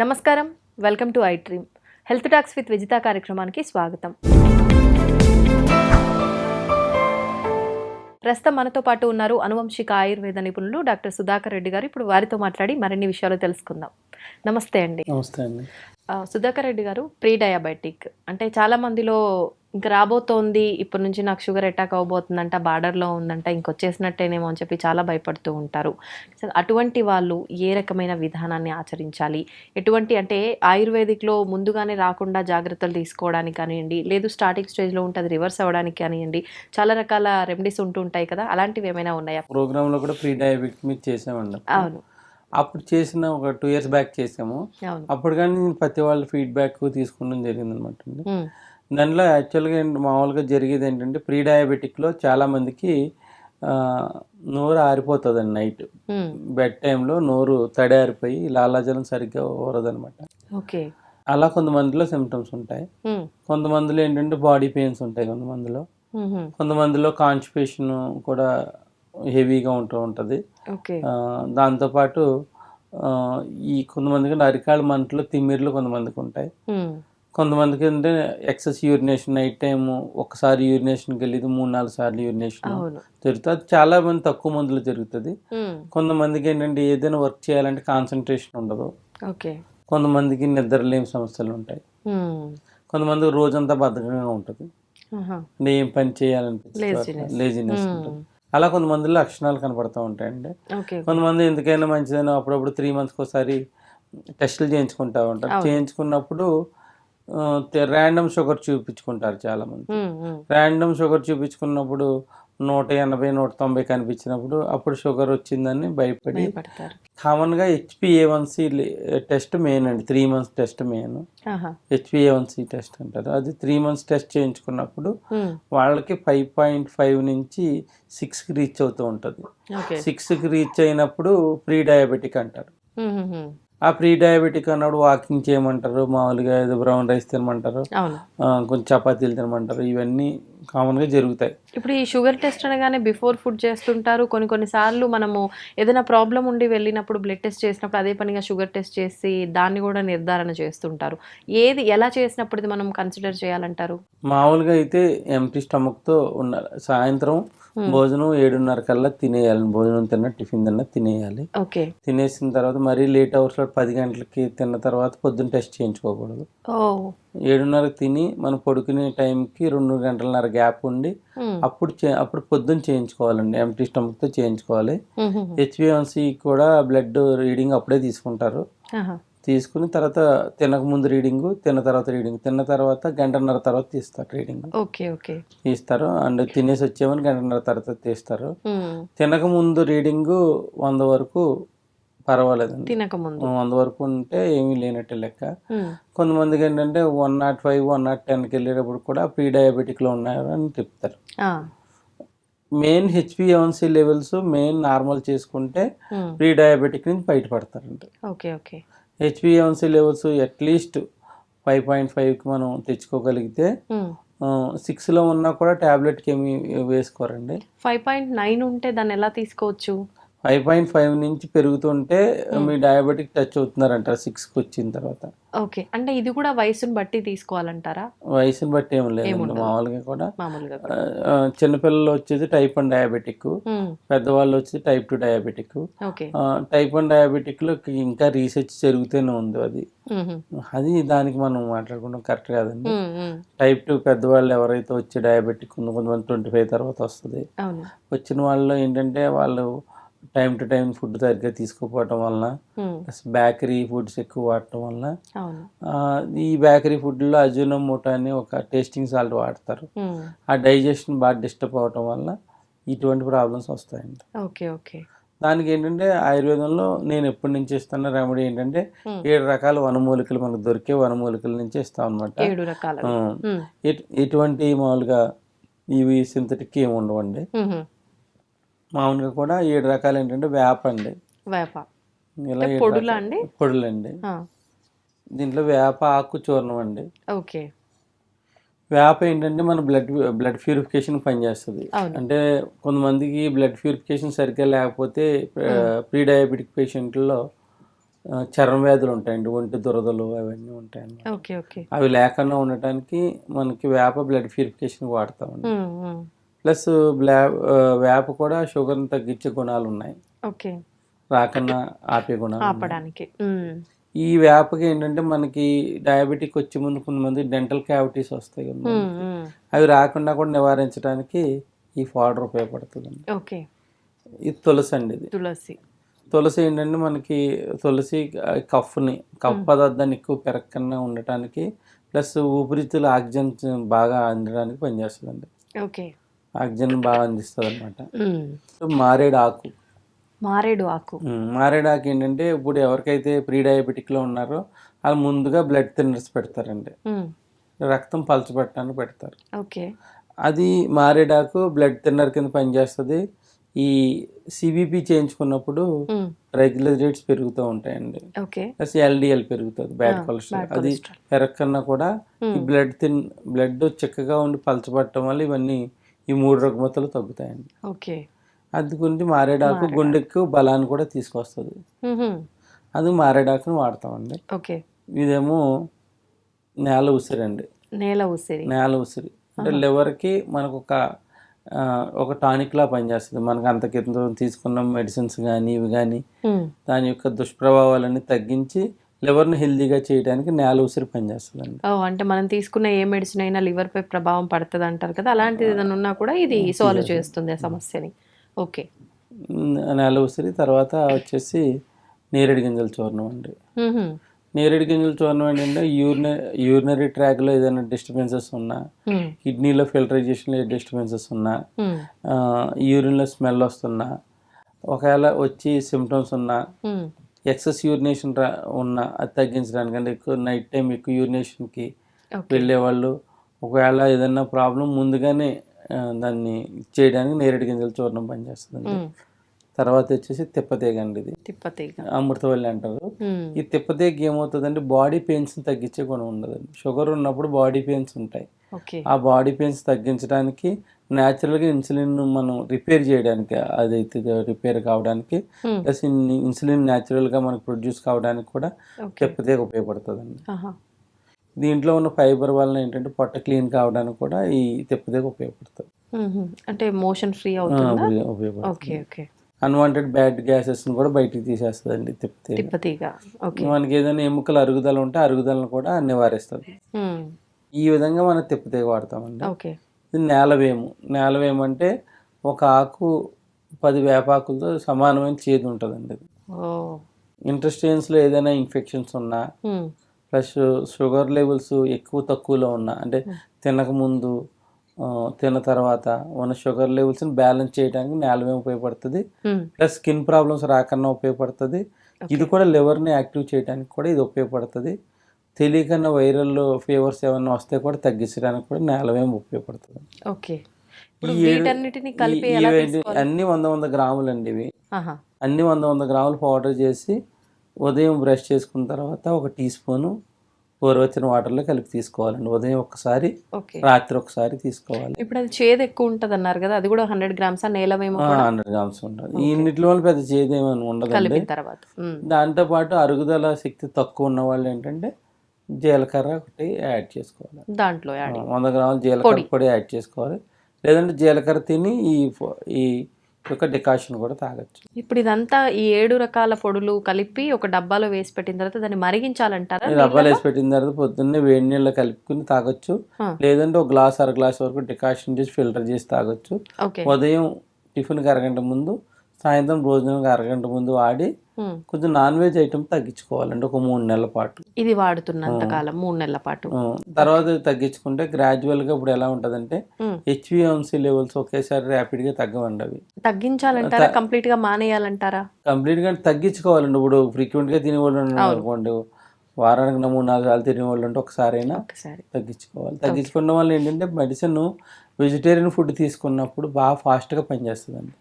నమస్కారం, welcome to I dream. Health talks with Vijitha కార్యక్రమానికి స్వాగతం. ప్రస్తుతం మనతో పాటు ఉన్నారు అనువంశిక ఆయుర్వేద నిపుణులు డాక్టర్ సుధాకర్ రెడ్డి గారు. ఇప్పుడు వారితో మాట్లాడి మరిన్ని విషయాలు తెలుసుకుందాం. నమస్తే అండి. నమస్తే అండి. సుధాకర్ రెడ్డి గారు, ప్రీ డయాబెటిక్ అంటే చాలా మందిలో ఇంకా రాబోతోంది, ఇప్పటి నుంచి నాకు షుగర్ అటాక్ అవబోతుందంట, బార్డర్లో ఉందంట, ఇంకొచ్చేసినట్టేనేమో అని చెప్పి చాలా భయపడుతూ ఉంటారు. అటువంటి వాళ్ళు ఏ రకమైన విధానాన్ని ఆచరించాలి, ఎటువంటి అంటే ఆయుర్వేదిక్లో ముందుగానే రాకుండా జాగ్రత్తలు తీసుకోవడానికి కానివ్వండి, లేదు స్టార్టింగ్ స్టేజ్లో ఉంటే అది రివర్స్ అవ్వడానికి కానివ్వండి, చాలా రకాల రెమెడీస్ ఉంటూ ఉంటాయి కదా, అలాంటివి ఏమైనా ఉన్నాయా? ప్రోగ్రాంలో కూడా ప్రీ డయాబెటిక్ మీద చేసామండి. అవును, అప్పుడు చేసిన ఒక 2 years బ్యాక్ చేసాము. అప్పుడు కానీ నేను ప్రతి వాళ్ళ ఫీడ్బ్యాక్ తీసుకోవడం జరిగింది అనమాట అండి. దానిలో యాక్చువల్గా మామూలుగా జరిగేది ఏంటంటే, ప్రీ డయాబెటిక్లో చాలామందికి నోరు ఆరిపోతుందండి. నైట్ బెడ్ టైంలో నోరు తడారిపోయి లాలాజలం సరిగ్గా ఊరదనమాట. ఓకే. అలా కొంతమందిలో సిమ్టమ్స్ ఉంటాయి. కొంతమందిలో ఏంటంటే బాడీ పెయిన్స్ ఉంటాయి. కొంతమందిలో కాన్స్టిపేషన్ కూడా హెవీగా ఉంటుంది. దాంతోపాటు ఈ కొంతమందికి అరికాళ్ళ మంటలు, తిమ్మిర్లు కొంతమందికి ఉంటాయి. కొంతమందికి అంటే ఎక్సెస్ యూరినేషన్, నైట్ టైం ఒకసారి యూరినేషన్కి వెళ్ళి 3-4 సార్లు యూరినేషన్ జరుగుతుంది. అది చాలా మంది తక్కువ మందిలో జరుగుతుంది. కొంతమందికి ఏంటంటే ఏదైనా వర్క్ చేయాలంటే కాన్సన్ట్రేషన్ ఉండదు. కొంతమందికి నిద్రలేని సమస్యలు ఉంటాయి. కొంతమందికి రోజంతా బద్ధకంగా ఉంటుంది, అంటే ఏం పని చేయాలనిపిస్తుంది, లేజినెస్ ఉంటుంది. అలా కొంతమందిలో లక్షణాలు కనపడుతూ ఉంటాయండి. కొంతమంది ఎందుకైనా మంచిదని అప్పుడప్పుడు 3 monthsకి ఒకసారి టెస్టులు చేయించుకుంటూ ఉంటారు. చేయించుకున్నప్పుడు ర్యాండమ్ షుగర్ చూపించుకుంటారు చాలామంది. ర్యాండమ్ షుగర్ చూపించుకున్నప్పుడు 180, 190 కనిపించినప్పుడు అప్పుడు షుగర్ వచ్చిందని భయపడి, కామన్గా HbA1c టెస్ట్ మెయిన్ అండి. 3 months test main. HbA1c test అంటారు. అది 3 months టెస్ట్ చేయించుకున్నప్పుడు వాళ్ళకి 5.5 నుంచి 6కి రీచ్ అవుతూ ఉంటుంది. 6కి రీచ్ అయినప్పుడు ప్రీ డయాబెటిక్ అంటారు. ఆ ప్రీ డయాబెటిక్ అన్నప్పుడు వాకింగ్ చేయమంటారు, మామూలుగా ఏదో బ్రౌన్ రైస్ తినమంటారు, కొంచెం చపాతీలు తినమంటారు. ఇవన్నీ కామన్గా జరుగుతాయి. ఇప్పుడు ఈ షుగర్ టెస్ట్ అనగానే బిఫోర్ ఫుడ్ చేస్తుంటారు. కొన్నిసార్లు మనము ఏదైనా ప్రాబ్లం ఉండి వెళ్ళినప్పుడు బ్లడ్ టెస్ట్ చేసినప్పుడు అదే పనిగా షుగర్ టెస్ట్ చేసి దాన్ని కూడా నిర్ధారణ చేస్తుంటారు. ఏది ఎలా చేసినప్పుడు ఇది మనం కన్సిడర్ చేయాలంటారు? మామూలుగా అయితే ఎంటీ స్టమక్తో ఉండాలి. సాయంత్రం భోజనం 7:30 కల్లా తినేయాలి. భోజనం తిన్నా, టిఫిన్ తిన్నా తినేయాలి. తినేసిన తర్వాత మరీ లేట్ అవర్స్లో 10 గంటలకి తిన్న తర్వాత పొద్దున్న టెస్ట్ చేయించుకోకూడదు. 7:30 తిని మనం పడుకునే టైంకి 2 గంటలన్నర గ్యాప్ ఉండి అప్పుడు పొద్దున్న చేయించుకోవాలండి. ఎంటీ స్టమక్తో చేయించుకోవాలి. HbA1c కూడా బ్లడ్ రీడింగ్ అప్పుడే తీసుకుంటారు. తీసుకుని తర్వాత తినక ముందు రీడింగ్, తిన్న తర్వాత రీడింగ్, తిన్న తర్వాత 1.5 తర్వాత తీస్తారు రీడింగ్. తీస్తారు. అండ్ తినేసి వచ్చేమని 1.5 తర్వాత తీస్తారు. తినక ముందు రీడింగ్ 100 వరకు పర్వాలేదండి. 100 వరకు ఉంటే ఏమీ లేనట్టే లెక్క. కొంతమందికి ఏంటంటే 105, 110కి వెళ్ళేటప్పుడు కూడా ప్రీ డయాబెటిక్లో ఉన్నారు అని చెప్తారు. Main HbA1c levels main normal చేసుకుంటే ప్రీ డయాబెటిక్ నుంచి బయటపడతారండి. HbA1c లెవెల్స్ అట్లీస్ట్ 5.5కి మనం తెచ్చుకోగలిగితే 6లో ఉన్నా కూడా టాబ్లెట్కి ఏమి వేసుకోరండి. 5.9 ఉంటే దాన్ని ఎలా తీసుకోవచ్చు? 5.5 నుంచి పెరుగుతుంటే మీ డయాబెటిక్ టచ్ అవుతున్నారంటారు 6కి వచ్చిన తర్వాత. అంటే ఇది కూడా వయసుని బట్టి తీసుకోవాలంటారా? వయసుని బట్టి ఏం లేదు. మామూలుగా కూడా చిన్నపిల్లలు వచ్చేది టైప్ 1 డయాబెటిక్, పెద్దవాళ్ళు వచ్చేది టైప్ 2 డయాబెటిక్. టైప్ 1 డయాబెటిక్ లో ఇంకా రీసెర్చ్ జరుగుతూనే ఉంది. అది దానికి మనం మాట్లాడుకుంటాం కరెక్ట్ కాదండి. టైప్ 2 పెద్దవాళ్ళు ఎవరైతే వచ్చే డయాబెటిక్ ఉందో, కొంతమంది 25 తర్వాత వస్తుంది. వచ్చిన వాళ్ళు ఏంటంటే వాళ్ళు టైం టు టైం ఫుడ్ సరిగ్గా తీసుకోకపోవటం వలన, బేకరీ ఫుడ్స్ ఎక్కువ వాడటం వలన, ఈ బేకరీ ఫుడ్లో అజినోమోటో అని ఒక టేస్టింగ్ సాల్ట్ వాడతారు. ఆ డైజెషన్ బాగా డిస్టర్బ్ అవటం వలన ఇటువంటి ప్రాబ్లమ్స్ వస్తాయండి. దానికి ఏంటంటే ఆయుర్వేదంలో నేను ఎప్పటి నుంచి ఇస్తున్న రెమెడీ ఏంటంటే 7 రకాల వనమూలికలు మనకు దొరికే వనమూలికల నుంచి ఇస్తాం అనమాట. ఎటువంటి మామూలుగా ఇవి సింథటిక్ ఏమి ఉండవండి. మామూలుగా కూడా 7 రకాలు ఏంటంటే వేప అండి, ఇలా పొడులండి. దీంట్లో వేప ఆకు చూర్ణం అండి. వేప ఏంటంటే మన బ్లడ్ ప్యూరిఫికేషన్ పనిచేస్తుంది. అంటే కొంతమందికి బ్లడ్ ప్యూరిఫికేషన్ సరిగ్గా లేకపోతే ప్రీ డయాబెటిక్ పేషెంట్లో చర్మ వ్యాధులు ఉంటాయండి, ఒంటి దురదలు అవన్నీ ఉంటాయండి. Okay okay. అవి లేకుండా ఉండటానికి మనకి వేప బ్లడ్ ప్యూరిఫికేషన్ వాడతామండి. ప్లస్ వేప కూడా షుగర్ని తగ్గించే గుణాలు ఉన్నాయి, ఓకే, రాకుండా ఆపే గుణాలు ఉన్నాయి. ఆపడానికి. ఈ వేపకి ఏంటంటే మనకి డయాబెటిక్ వచ్చే ముందు కొంతమంది డెంటల్ క్యావిటీస్ వస్తాయి కదా, అవి రాకుండా కూడా నివారించడానికి ఈ పౌడర్ ఉపయోగపడుతుందండి. ఓకే. ఇది తులసి అండి. ఇది తులసి. తులసి ఏంటంటే మనకి తులసి కఫ్ పదార్థాన్ని ఎక్కువ పెరగకుండా ఉండటానికి, ప్లస్ ఊపిరితిత్తులు ఆక్సిజన్ బాగా అందడానికి పనిచేస్తుందండి. ఓకే. ఆక్సిజన్ బాగా అందిస్తుంది అనమాట. మారేడు ఆకు. మారేడు ఆకు. మారేడు ఆకు ఏంటంటే ఇప్పుడు ఎవరికైతే ప్రీ డయాబెటిక్లో ఉన్నారో వాళ్ళు ముందుగా బ్లడ్ థిన్నర్స్ పెడతారండి, రక్తం పలచబట్టడానికి పెడతారు. ఓకే. అది మారేడాకు బ్లడ్ థిన్నర్ కింద పనిచేస్తుంది. ఈ సిబిపి చేయించుకున్నప్పుడు ట్రైగ్లిజరైడ్స్ పెరుగుతూ ఉంటాయండి, ప్లస్ ఎల్డిఎల్ పెరుగుతుంది, బ్యాడ్ కొలెస్ట్రాల్. అది పెరగకన్నా కూడా ఈ బ్లడ్ చిక్కగా ఉండి పలచబట్టడం వల్ల ఇవన్నీ ఈ 3 రుగ్మతలు తగ్గుతాయండి. ఓకే. అది గురించి మారేడాకు గుండెకు బలాన్ని కూడా తీసుకొస్తుంది, అది మారేడాకుని వాడతామండి. ఓకే. ఇదేమో నేల ఉసిరి అండి. నేల ఉసిరి. నేల ఉసిరి అంటే లివర్కి మనకు ఒక టానిక్ లా పనిచేస్తుంది. మనకు అంత క్రితం తీసుకున్న మెడిసిన్స్ కానీ ఇవి కానీ దాని యొక్క దుష్ప్రభావాలన్నీ తగ్గించి లివర్ని హెల్దీగా చేయడానికి నేల ఉసిరి పనిచేస్తుంది అండి. అంటే మనం తీసుకున్న ఏ మెడిసిన్ అయినా లివర్ పై ప్రభావం పడుతుంది అంటారు కదా, అలాంటిది ఏదైనా ఉన్నా కూడా ఇది సాల్వ్ చేస్తుంది ఆ సమస్యని. ఓకే. నేల ఉసిరి తర్వాత వచ్చేసి నేరేడు గింజల చూర్ణం అండి. నేరేడు గింజల చూర్ణం ఏంటంటే యూరినరీ ట్రాక్లో ఏదైనా డిస్టర్బెన్సెస్ ఉన్నా, కిడ్నీలో ఫిల్టరైజేషన్లో డిస్టర్బెన్సెస్ ఉన్నా, యూరిన్లో స్మెల్ వస్తున్నా, ఒకవేళ వచ్చి సిమ్టమ్స్ ఉన్నా, ఎక్సెస్ యూరినేషన్ ఉన్నా అది తగ్గించడానికి, అంటే ఎక్కువ నైట్ టైం ఎక్కువ యూరినేషన్కి వెళ్ళేవాళ్ళు, ఒకవేళ ఏదైనా ప్రాబ్లం ముందుగానే దాన్ని చేయడానికి నేరేడు గింజల చూర్ణం పనిచేస్తుంది. తర్వాత వచ్చేసి తిప్పతీగ అండి. ఇది తిప్పతీగ, అమృతవల్లి అంటారు. ఈ తిప్పతీగ ఏమవుతుందంటే బాడీ పెయిన్స్ తగ్గించే గుణం ఉండదండి. షుగర్ ఉన్నప్పుడు బాడీ పెయిన్స్ ఉంటాయి, ఆ బాడీ పెయిన్స్ తగ్గించడానికి న్యాచురల్గా ఇన్సులిన్ మనం రిపేర్ చేయడానికి, అదైతే రిపేర్ కావడానికి, ప్లస్ ఇన్సులిన్ న్యాచురల్గా మనకు ప్రొడ్యూస్ కావడానికి కూడా తిప్పతీగ ఉపయోగపడుతుందండి. దీంట్లో ఉన్న ఫైబర్ వలన ఏంటంటే పొట్ట క్లీన్ కావడానికి కూడా ఈ తిప్పతీగ ఉపయోగపడుతుంది. అంటే మోషన్ ఫ్రీ అవుతుంది, ఉపయోగపడుతుంది. అన్వాంటెడ్ బ్యాడ్ గ్యాసెస్ కూడా బయటికి తీసేస్తుందండి తిప్పతీగ. మనకి ఏదైనా ఎముకల అరుగుదల ఉంటే అరుగుదలను కూడా నివారిస్తుంది. ఈ విధంగా మనం తిప్పతీగ వాడతామండి. ఇది నేలవేము. నేలవేము అంటే ఒక ఆకు 10 వేపాకులతో సమానమైన చేదు ఉంటుందండి. ఇంటెస్టైన్స్లో ఏదైనా ఇన్ఫెక్షన్స్ ఉన్నా, ప్లస్ షుగర్ లెవెల్స్ ఎక్కువ తక్కువలో ఉన్నా, అంటే తినకముందు తిన్న తర్వాత ఉన్న షుగర్ లెవెల్స్ని బ్యాలెన్స్ చేయడానికి నేలవేము ఉపయోగపడుతుంది. ప్లస్ స్కిన్ ప్రాబ్లమ్స్ రాకుండా ఉపయోగపడుతుంది. ఇది కూడా లివర్ని యాక్టివ్ చేయడానికి కూడా ఇది ఉపయోగపడుతుంది. తెలియకన్నా వైరల్ ఫీవర్స్ ఏమైనా వస్తే కూడా తగ్గించడానికి కూడా నేలవేము ఉపయోగపడుతుంది. అన్ని 100 గ్రాములు అండి. ఇవి అన్ని 100 గ్రాములు పౌడర్ చేసి ఉదయం బ్రష్ చేసుకున్న తర్వాత 1 టీ స్పూను గోరువెచ్చని వాటర్లో కలిపి తీసుకోవాలండి. ఉదయం ఒకసారి, రాత్రి ఒకసారి తీసుకోవాలి. ఇప్పుడు అది చేదు ఎక్కువ ఉంటుంది అన్నారు కదా, అది కూడా 100 గ్రామ్స్ నేలవేమో 100 గ్రామ్స్ ఉంటుంది. ఈ ఇంట్లో వల్ల పెద్ద చేదు ఏమైనా ఉండదండి. దాంతో పాటు అరుగుదల శక్తి తక్కువ ఉన్న వాళ్ళు ఏంటంటే జీలకర్ర ఒకటి యాడ్ చేసుకోవాలి. దాంట్లో 100 గ్రాములు జీలకర్ర పొడి యాడ్ చేసుకోవాలి. లేదంటే జీలకర్ర తిని ఈ యొక్క డికాషన్ కూడా తాగొచ్చు. ఇప్పుడు ఇదంతా ఈ 7 రకాల పొడులు కలిపి ఒక డబ్బాలో వేసి పెట్టిన తర్వాత దాన్ని మరిగించాలంటారా? డబ్బాలో వేసి పెట్టిన తర్వాత పొద్దున్నే వేడి నీళ్ళు కలుపుకుని తాగొచ్చు. లేదంటే ఒక గ్లాస్ 1/2 గ్లాస్ వరకు డికాషన్ చేసి ఫిల్టర్ చేసి తాగొచ్చు. ఉదయం టిఫిన్కి అరగంట ముందు, సాయంత్రం భోజనానికి అరగంట ముందు వాడి కొంచెం నాన్ వెజ్ ఐటమ్ తగ్గించుకోవాలండి ఒక 3 నెలల పాటు. ఇది వాడుతున్నంత కాలం 3 నెలల పాటు. తర్వాత తగ్గించుకుంటే గ్రాడ్యువల్ గా ఇప్పుడు ఎలా ఉంటదంటే HbA1c లెవెల్స్ ఒకేసారి ర్యాపిడ్ గా తగ్గవండి. అవి తగ్గించాలంటారా, కంప్లీట్ గా మానేయాలంటారా? కంప్లీట్ గా తగ్గించుకోవాలండి. ఇప్పుడు ఫ్రీక్వెంట్ గా తినేవాళ్ళు అనుకోండి, వారానికి 3-4 సార్లు తినేవాళ్ళు ఉంటే ఒకసారైనా తగ్గించుకోవాలి. తగ్గించుకున్న వాళ్ళు ఏంటంటే మెడిసిన్ వెజిటేరియన్ ఫుడ్ తీసుకున్నప్పుడు బాగా ఫాస్ట్గా పనిచేస్తుందండి.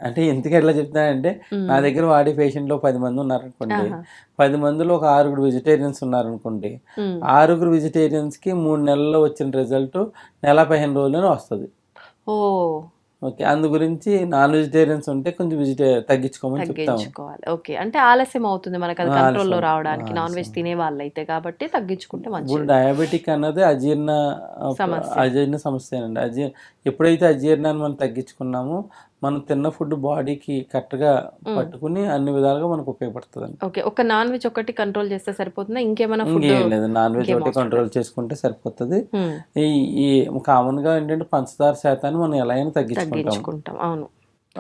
అంటే ఎందుకు ఎట్లా చెప్తానంటే, నా దగ్గర వాడే పేషెంట్లో 10 మంది ఉన్నారనుకోండి, 10 మందిలో ఒక 6 వెజిటేరియన్స్ ఉన్నారనుకోండి, 6 వెజిటేరియన్స్కి 3 నెలల్లో వచ్చిన రిజల్ట్ నెల 15 రోజుల్లోనే వస్తుంది. ఓకే. అందు గురించి నాన్ వెజిటేరియన్స్ ఉంటే కొంచెం తగ్గించుకోమని చెప్తాము. తగ్గించుకోవాలి. ఓకే. అంటే ఆలస్యం అవుతుంది మనకు అది కంట్రోల్‌లో ఆలస్యం. రావడానికి నాన్ వెజ్ ఆలస్యం. తినే వాళ్ళైతే కాబట్టి తగ్గించుకుంటే ఇప్పుడు మంచిది. డయాబెటిక్ అన్నది సమస్య. అజీర్ణ సమస్యేనండి. ఎప్పుడైతే అజీర్ణాన్ని మనం తగ్గించుకున్నామో మనం తిన్న ఫుడ్ బాడీకి కరెక్ట్‌గా పట్టుకుని అన్ని విధాలుగా మనకు ఉపయోగపడుతుందండి. ఓకే. ఒక నాన్ వెజ్ ఒకటి కంట్రోల్ చేస్తే సరిపోతుందా? ఇంకేమైనా ఫుడ్ ఇంకేం లేదు. నాన్ వెజ్ ఇంకేం ఒకటి అవసరం కంట్రోల్ చేసుకుంటే సరిపోతుంది. హ్మ్. ఈ ఈ కామన్‌గా ఏంటంటే పంచదార శాతాన్ని మనం ఎలా అయినా తగ్గించుకుంటాం. తగ్గించుకుంటాం. అవును.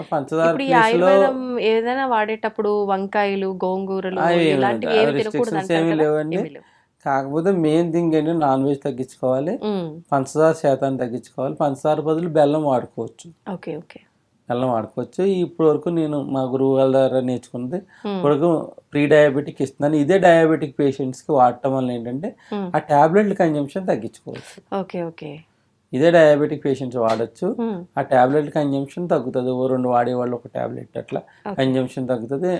పంచదార ఇప్పుడు ఈ ప్లేస్‌లో ఆయుర్వేదం ఏదైనా వాడేటప్పుడు వంకాయలు, గోంగూరలు అవి ఇలాంటివి ఏమి తినకూడదు రిస్ట్రిక్షన్స్ అంటారు ఏమీ కదా? లేవండి. ఏమీ లేవు. కాకపోతే మెయిన్ థింగ్ ఏంటంటే నాన్ వెజ్ తగ్గించుకోవాలి. హ్మ్. పంచదార శాతాన్ని తగ్గించుకోవాలి. పంచదార బదులు బెల్లం వాడుకోవచ్చు. ఓకే. ఓకే. బెల్లం వాడుకోవచ్చు. ఇప్పటి వరకు నేను మా గురువు వాళ్ళ ద్వారా నేర్చుకున్నది హ్మ్. ఇప్పటివరకు ప్రీ డయాబెటిక్ ఇస్తున్నాను. ఇదే డయాబెటిక్ పేషెంట్స్కి వాడటం వల్ల ఏంటంటే హ్మ్. ఆ టాబ్లెట్ల కన్జంప్షన్ తగ్గించుకోవచ్చు. ఓకే. ఓకే. ఇదే డయాబెటిక్ పేషెంట్స్ వాడచ్చు. హ్మ్. ఆ టాబ్లెట్ కన్జంప్షన్ తగ్గుతుంది. ఓ 2 వాడేవాళ్ళు ఒక టాబ్లెట్ అట్లా ఓకే. కన్జంప్షన్ తగ్గుతుంది.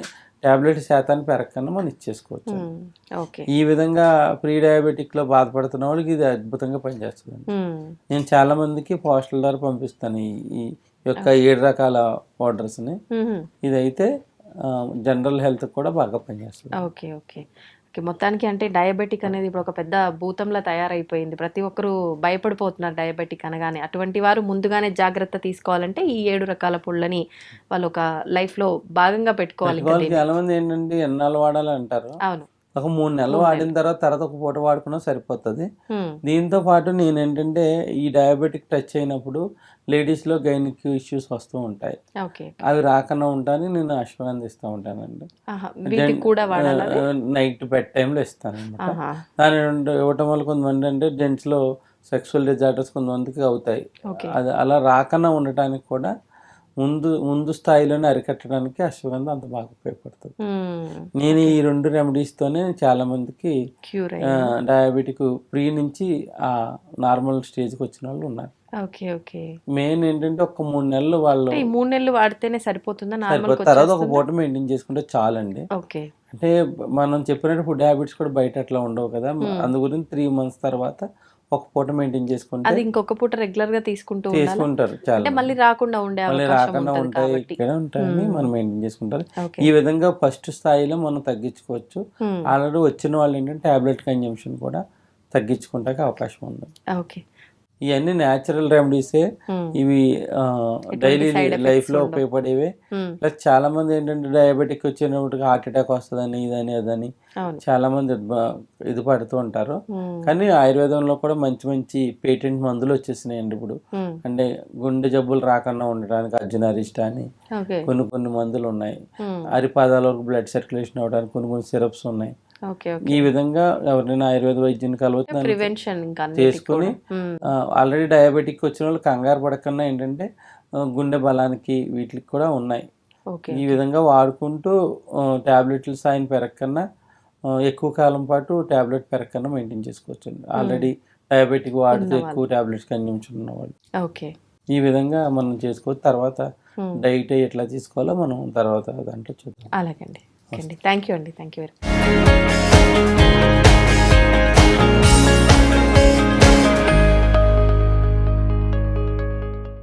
టాబ్లెట్ శాతాన్ని పెరగకుండా మనం ఇచ్చేసుకోవచ్చు. హ్మ్. ఓకే. ఈ విధంగా ప్రీ డయాబెటిక్లో బాధపడుతున్న వాళ్ళకి ఇది అద్భుతంగా పనిచేస్తుందండి. హ్మ్. నేను చాలా మందికి పోస్టల్ ద్వారా పంపిస్తాను ఈ యొక్క 7 రకాల పౌడర్స్ని. హుహు. ఇదైతే జనరల్ హెల్త్ కూడా బాగా పనిచేస్తుంది. ఓకే. ఓకే. ఓకే. మొత్తానికి అంటే డయాబెటిక్ అనేది ఇప్పుడు ఒక పెద్ద భూతంలా తయారైపోయింది. ప్రతి ఒక్కరు భయపడిపోతున్నారు డయాబెటిక్ అనగానే. అటువంటి వారు ముందుగానే జాగ్రత్త తీసుకోవాలంటే ఈ 7 రకాల పుళ్ళని వాళ్ళు ఒక లైఫ్‌లో భాగంగా పెట్టుకోవాలి ఇంకా పెట్టుకోవాలి. దీన్ని. చాలా మంది ఏంటంటే ఎన్నాళ్ళు వాడాలి అంటారు. అవును. ఒక 3 నెలలు 3 వాడిన నెలలు. తర్వాత ఒక పూట వాడుకున్నా సరిపోతుంది. హ్మ్. దీంతో పాటు నేనేంటంటే ఈ డయాబెటిక్ టచ్ అయినప్పుడు లేడీస్‌లో గైనిక్ ఇష్యూస్ వస్తూ ఉంటాయి. ఓకే. అవి రాకుండా ఉంటాయని నేను అశ్వగంధిస్తూ ఉంటానండి. ఆహా! వీటికి కూడా వాడాలా అది? నైట్ బెడ్ టైంలో ఇస్తానన్నమాట. ఆహా! దాని ఇవ్వటం వల్ల కొంతమంది అంటే జెంట్స్‌లో సెక్సువల్ డిజార్డర్స్ కొంతమందికి అవుతాయి. ఓకే. అది అలా రాకుండా ఉండటానికి కూడా ముందు స్థాయిలోనే అరికట్టడానికి అశ్వగంధ అంత బాగా ఉపయోగపడుతుంది. హ్మ్. నేను ఈ 2 రెమెడీస్తోనే చాలా మందికి క్యూర్ అయ్యిందా? డయాబెటిక్ ప్రీ నుంచి నార్మల్ స్టేజ్కి వచ్చిన వాళ్ళు ఉన్నారు. ఓకే. ఓకే. మెయిన్ ఏంటంటే ఒక 3 నెలలు వాళ్ళు అంటే ఈ 3 నెలలు వాడితేనే సరిపోతుందా? నార్మల్‌కి తర్వాత ఒక వచ్చేస్తుందా? పూట మెయింటైన్ చేసుకుంటే చాలండి. ఓకే. అంటే మనం చెప్పినట్టు ఫుడ్ హ్యాబిట్స్ కూడా బయట అట్లా ఉండవు కదా. అందు గురించి 3 మంత్స్ తర్వాత ఒక పూట మెయింటైన్ చేసుకుంటే అది ఇంకొక పూట రెగ్యులర్‌గా తీసుకుంటూ ఉండాలా? చేసుకుంటారు చాలా అంటే మళ్ళీ రాకుండా ఉండే మళ్ళీ అవకాశం రాకుండా ఉంటది ఉంటాయి, కాబట్టి. ఇక్కడే ఉంటాయని మనం మెయింటైన్ చేసుకుంటారు. ఓకే. ఈ విధంగా ఫస్ట్ స్థాయిలో మనం తగ్గించుకోవచ్చు. హ్మ్. ఆల్రెడీ వచ్చిన వాళ్ళు ఏంటంటే టాబ్లెట్ కన్జంప్షన్ కూడా తగ్గించుకుంటానికి అవకాశం ఉంది. ఓకే. ఇవన్నీ న్యాచురల్ రెమెడీసే. హ్మ్. ఇవి డైలీ సైడ్ ఎఫెక్ట్స్ లైఫ్లో ఉండవు. ఉపయోగపడేవే. హ్మ్. ప్లస్ చాలా మంది ఏంటంటే డయాబెటిక్ వచ్చినప్పటికి హార్ట్ అటాక్ వస్తుందని ఇదని అదని అవును. చాలా మంది ఇది పడుతూ ఉంటారు. హ్మ్. కానీ ఆయుర్వేదంలో కూడా మంచి మంచి పేటెంట్ మందులు వచ్చేసినాయండి ఇప్పుడు. హ్మ్. అంటే గుండె జబ్బులు రాకుండా ఉండడానికి అర్జునరిష్ట అని ఓకే. కొన్ని మందులు ఉన్నాయి. హ్మ్. అరిపాదాల వరకు బ్లడ్ సర్క్యులేషన్ అవ్వడానికి కొన్ని సిరప్స్ ఉన్నాయి. ఓకే. ఓకే. ఈ విధంగా ఎవరైనా ఆయుర్వేద వైద్యుని కలవచ్చు ప్రివెన్షన్ ఇంకా అన్నిటికి చేసుకుని కూడా. హ్మ్. ఆల్రెడీ డయాబెటిక్ వచ్చిన వాళ్ళు కంగారు పడకుండా ఏంటంటే గుండె బలానికి వీటికి కూడా ఉన్నాయి. ఓకే. ఈ విధంగా వాడుకుంటూ టాబ్లెట్ల సాయం పెరగకన్నా ఎక్కువ కాలం పాటు టాబ్లెట్ పెరగకన్నా మెయింటైన్ చేసుకోవచ్చు. ఆల్రెడీ డయాబెటిక్ వాడుతూ ఉన్నవాళ్ళు. ఎక్కువ టాబ్లెట్స్ కన్జంప్షన్ ఉన్నవాళ్ళు ఓకే. ఈ విధంగా మనం చేసుకోవచ్చు. తర్వాత హ్మ్. డైట్ ఎట్లా తీసుకోవాలో మనం తర్వాత దాంట్లో చూద్దాం. అలాగండి. ఓకే అండి. థ్యాంక్ యూ అండి. Thank you very much.